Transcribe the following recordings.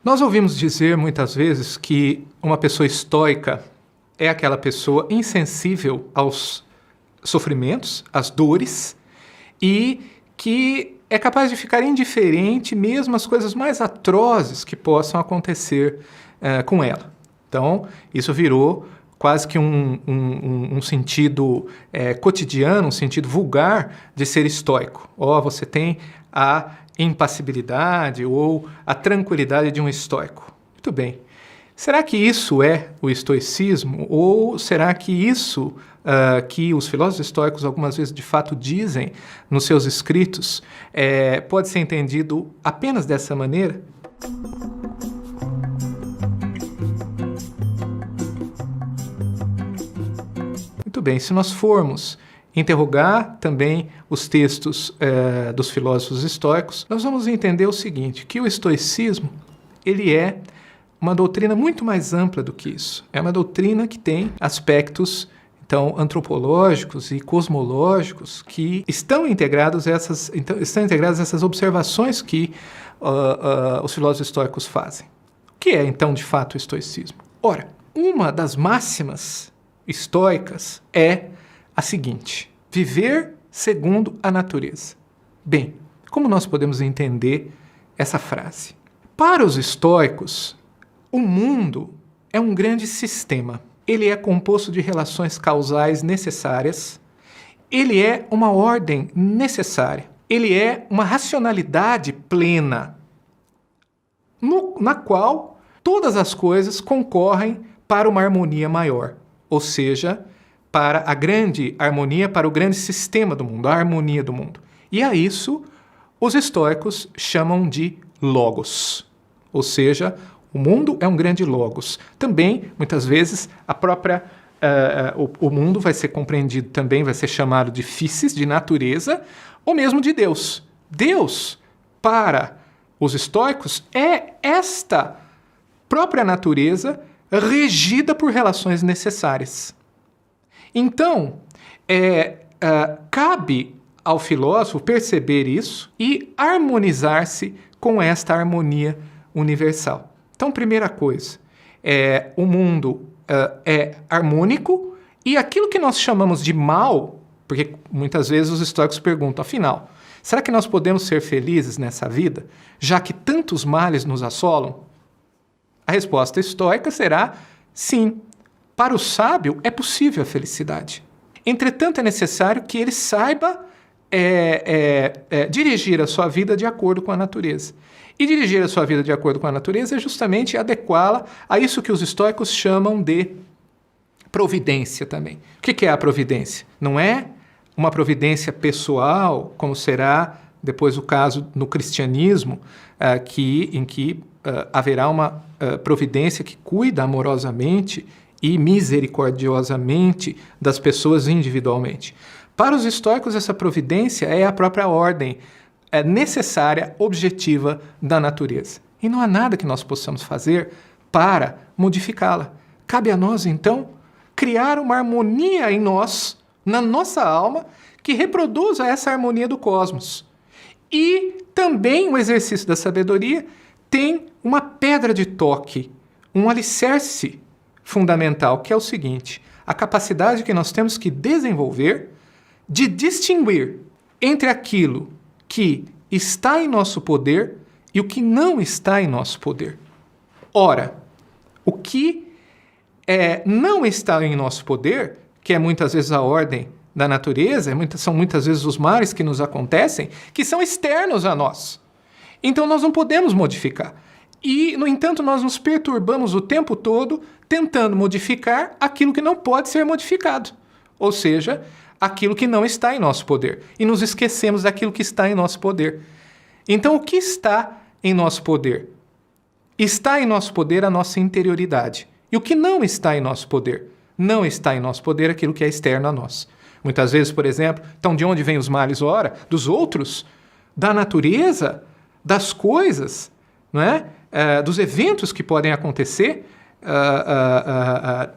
Nós ouvimos dizer muitas vezes que uma pessoa estoica é aquela pessoa insensível aos sofrimentos, às dores, e que é capaz de ficar indiferente mesmo às coisas mais atrozes que possam acontecer com ela. Então, isso virou quase que um sentido cotidiano, um sentido vulgar de ser estoico. Você tem a impassibilidade ou a tranquilidade de um estoico. Muito bem. Será que isso é o estoicismo? Ou será que isso que os filósofos estoicos algumas vezes de fato dizem nos seus escritos pode ser entendido apenas dessa maneira? Muito bem, se nós formos interrogar também os textos dos filósofos estoicos, nós vamos entender o seguinte, que o estoicismo ele é uma doutrina muito mais ampla do que isso. É uma doutrina que tem aspectos então, antropológicos e cosmológicos que estão integrados a essas observações que os filósofos estoicos fazem. O que é, então, de fato, o estoicismo? Ora, uma das máximas estoicas é a seguinte: viver segundo a natureza. Bem, como nós podemos entender essa frase? Para os estoicos, o mundo é um grande sistema. Ele é composto de relações causais necessárias. Ele é uma ordem necessária. Ele é uma racionalidade plena, na qual todas as coisas concorrem para uma harmonia maior. Ou seja, para a grande harmonia, para o grande sistema do mundo, a harmonia do mundo. E a isso os estoicos chamam de logos. Ou seja, o mundo é um grande logos. Também, muitas vezes, o mundo vai ser compreendido também, vai ser chamado de physis, de natureza, ou mesmo de Deus. Deus, para os estoicos, é esta própria natureza regida por relações necessárias. Então, cabe ao filósofo perceber isso e harmonizar-se com esta harmonia universal. Então, primeira coisa, o mundo é harmônico e aquilo que nós chamamos de mal, porque muitas vezes os estoicos perguntam, afinal, será que nós podemos ser felizes nessa vida, já que tantos males nos assolam? A resposta estoica será sim. Para o sábio é possível a felicidade. Entretanto, é necessário que ele saiba dirigir a sua vida de acordo com a natureza. E dirigir a sua vida de acordo com a natureza é justamente adequá-la a isso que os estoicos chamam de providência também. O que é a providência? Não é uma providência pessoal, como será depois o caso no cristianismo, em que haverá uma providência que cuida amorosamente e misericordiosamente das pessoas individualmente. Para os estoicos, essa providência é a própria ordem necessária, objetiva da natureza. E não há nada que nós possamos fazer para modificá-la. Cabe a nós, então, criar uma harmonia em nós, na nossa alma, que reproduza essa harmonia do cosmos. E também o exercício da sabedoria tem uma pedra de toque, um alicerce fundamental, que é o seguinte: a capacidade que nós temos que desenvolver de distinguir entre aquilo que está em nosso poder e o que não está em nosso poder. Ora, o que não está em nosso poder, que é muitas vezes a ordem da natureza, são muitas vezes os males que nos acontecem, que são externos a nós. Então nós não podemos modificar. E, no entanto, nós nos perturbamos o tempo todo tentando modificar aquilo que não pode ser modificado. Ou seja, aquilo que não está em nosso poder. E nos esquecemos daquilo que está em nosso poder. Então, o que está em nosso poder? Está em nosso poder a nossa interioridade. E o que não está em nosso poder? Não está em nosso poder aquilo que é externo a nós. Muitas vezes, por exemplo, então de onde vêm os males? Ora, dos outros, da natureza, das coisas, não é? Dos eventos que podem acontecer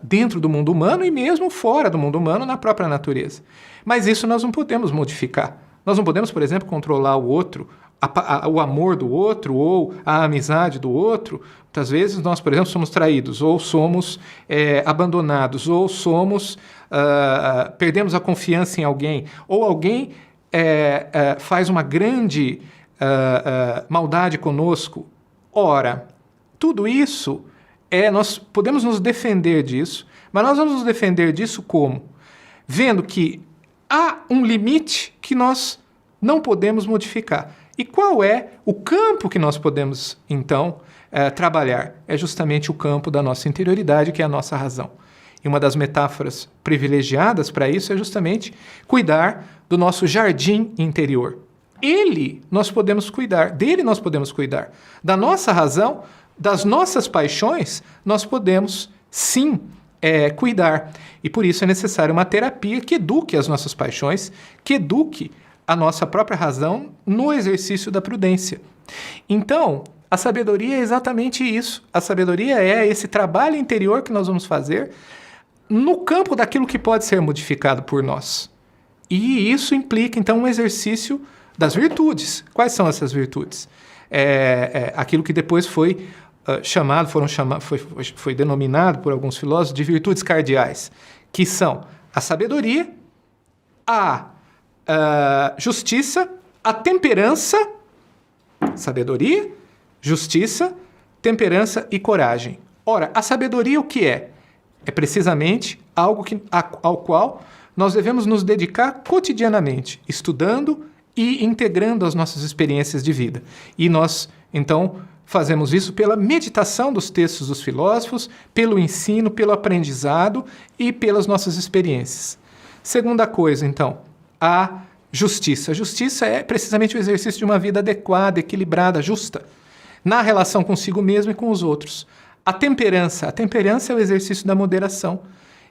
dentro do mundo humano e mesmo fora do mundo humano, na própria natureza. Mas isso nós não podemos modificar. Nós não podemos, por exemplo, controlar o outro, o amor do outro ou a amizade do outro. Muitas vezes nós, por exemplo, somos traídos ou somos abandonados ou perdemos a confiança em alguém ou alguém faz uma grande maldade conosco. Ora, tudo isso nós podemos nos defender disso, mas nós vamos nos defender disso como? Vendo que há um limite que nós não podemos modificar. E qual é o campo que nós podemos, então, trabalhar? É justamente o campo da nossa interioridade, que é a nossa razão. E uma das metáforas privilegiadas para isso é justamente cuidar do nosso jardim interior. Dele nós podemos cuidar. Da nossa razão, das nossas paixões, nós podemos, sim, cuidar. E por isso é necessária uma terapia que eduque as nossas paixões, que eduque a nossa própria razão no exercício da prudência. Então, a sabedoria é exatamente isso. A sabedoria é esse trabalho interior que nós vamos fazer no campo daquilo que pode ser modificado por nós. E isso implica, então, um exercício das virtudes. Quais são essas virtudes? Aquilo que depois foi foi denominado por alguns filósofos de virtudes cardeais, que são a sabedoria, a justiça, a temperança, sabedoria, justiça, temperança e coragem. Ora, a sabedoria o que é? É precisamente algo ao qual nós devemos nos dedicar cotidianamente, estudando e integrando as nossas experiências de vida. E nós, então, fazemos isso pela meditação dos textos dos filósofos, pelo ensino, pelo aprendizado e pelas nossas experiências. Segunda coisa, então, a justiça. A justiça é precisamente o exercício de uma vida adequada, equilibrada, justa, na relação consigo mesmo e com os outros. A temperança é o exercício da moderação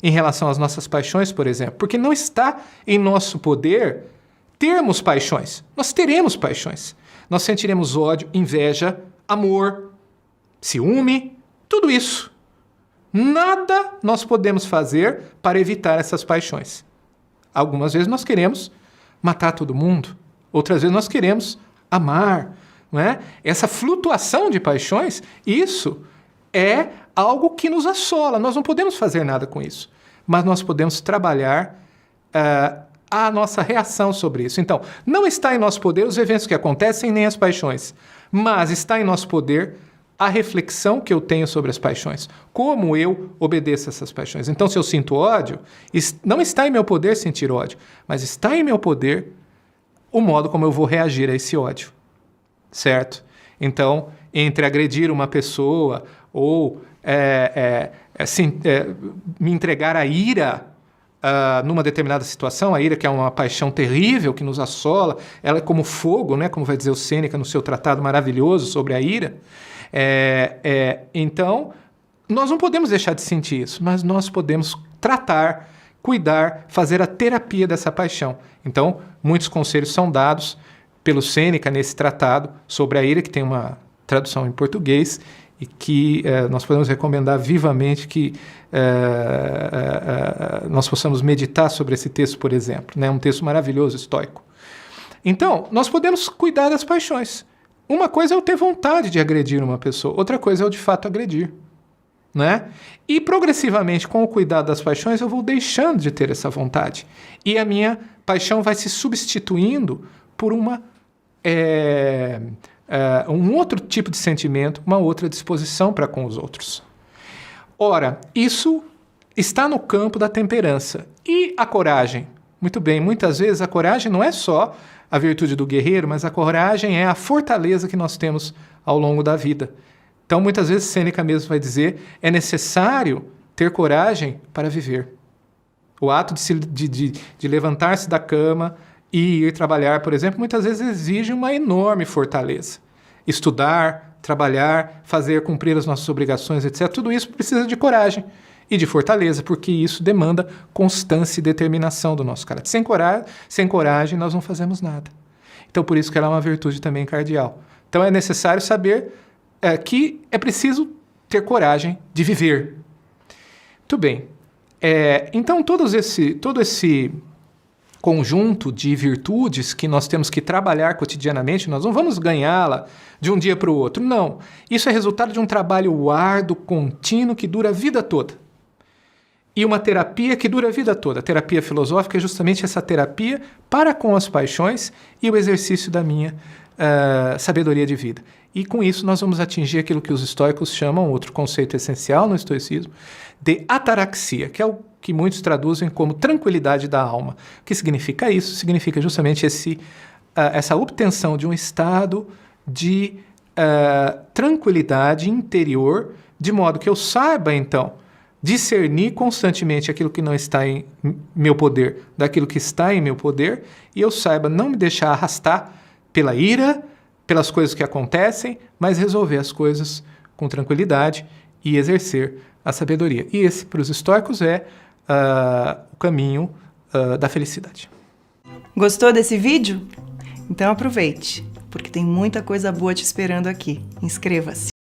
em relação às nossas paixões, por exemplo, porque não está em nosso poder termos paixões. Nós teremos paixões. Nós sentiremos ódio, inveja, amor, ciúme, tudo isso. Nada nós podemos fazer para evitar essas paixões. Algumas vezes nós queremos matar todo mundo, outras vezes nós queremos amar, não é? Essa flutuação de paixões, isso é algo que nos assola, nós não podemos fazer nada com isso, mas nós podemos trabalhar a nossa reação sobre isso. Então, não está em nosso poder os eventos que acontecem, nem as paixões, mas está em nosso poder a reflexão que eu tenho sobre as paixões, como eu obedeço a essas paixões. Então, se eu sinto ódio, não está em meu poder sentir ódio, mas está em meu poder o modo como eu vou reagir a esse ódio, certo? Então, entre agredir uma pessoa ou me entregar à ira numa determinada situação, a ira que é uma paixão terrível que nos assola, ela é como fogo, né? Como vai dizer o Sêneca no seu tratado maravilhoso sobre a ira. Então, nós não podemos deixar de sentir isso, mas nós podemos tratar, cuidar, fazer a terapia dessa paixão. Então, muitos conselhos são dados pelo Sêneca nesse tratado sobre a ira, que tem uma tradução em português, e que nós podemos recomendar vivamente que nós possamos meditar sobre esse texto, por exemplo. É um texto maravilhoso, estoico. Então, nós podemos cuidar das paixões. Uma coisa é eu ter vontade de agredir uma pessoa, outra coisa é eu de fato agredir, né? E progressivamente, com o cuidado das paixões, eu vou deixando de ter essa vontade. E a minha paixão vai se substituindo por um outro tipo de sentimento, uma outra disposição para com os outros. Ora, isso está no campo da temperança. E a coragem? Muito bem, muitas vezes a coragem não é só a virtude do guerreiro, mas a coragem é a fortaleza que nós temos ao longo da vida. Então, muitas vezes, Sêneca mesmo vai dizer, é necessário ter coragem para viver. O ato de levantar-se da cama e ir trabalhar, por exemplo, muitas vezes exige uma enorme fortaleza. Estudar, trabalhar, fazer cumprir as nossas obrigações, etc. Tudo isso precisa de coragem e de fortaleza, porque isso demanda constância e determinação do nosso caráter. Sem coragem, nós não fazemos nada. Então, por isso que ela é uma virtude também cardeal. Então, é necessário saber que é preciso ter coragem de viver. Muito bem. Então, todo esse conjunto de virtudes que nós temos que trabalhar cotidianamente, nós não vamos ganhá-la de um dia para o outro, não. Isso é resultado de um trabalho árduo, contínuo, que dura a vida toda. E uma terapia que dura a vida toda. A terapia filosófica é justamente essa terapia para com as paixões e o exercício da minha sabedoria de vida. E com isso nós vamos atingir aquilo que os estoicos chamam, outro conceito essencial no estoicismo, de ataraxia, que é o que muitos traduzem como tranquilidade da alma. O que significa isso? Significa justamente essa obtenção de um estado de tranquilidade interior, de modo que eu saiba, então, discernir constantemente aquilo que não está em meu poder daquilo que está em meu poder, e eu saiba não me deixar arrastar pela ira, pelas coisas que acontecem, mas resolver as coisas com tranquilidade e exercer a sabedoria. E esse, para os estoicos, é o caminho da felicidade. Gostou desse vídeo? Então aproveite, porque tem muita coisa boa te esperando aqui. Inscreva-se!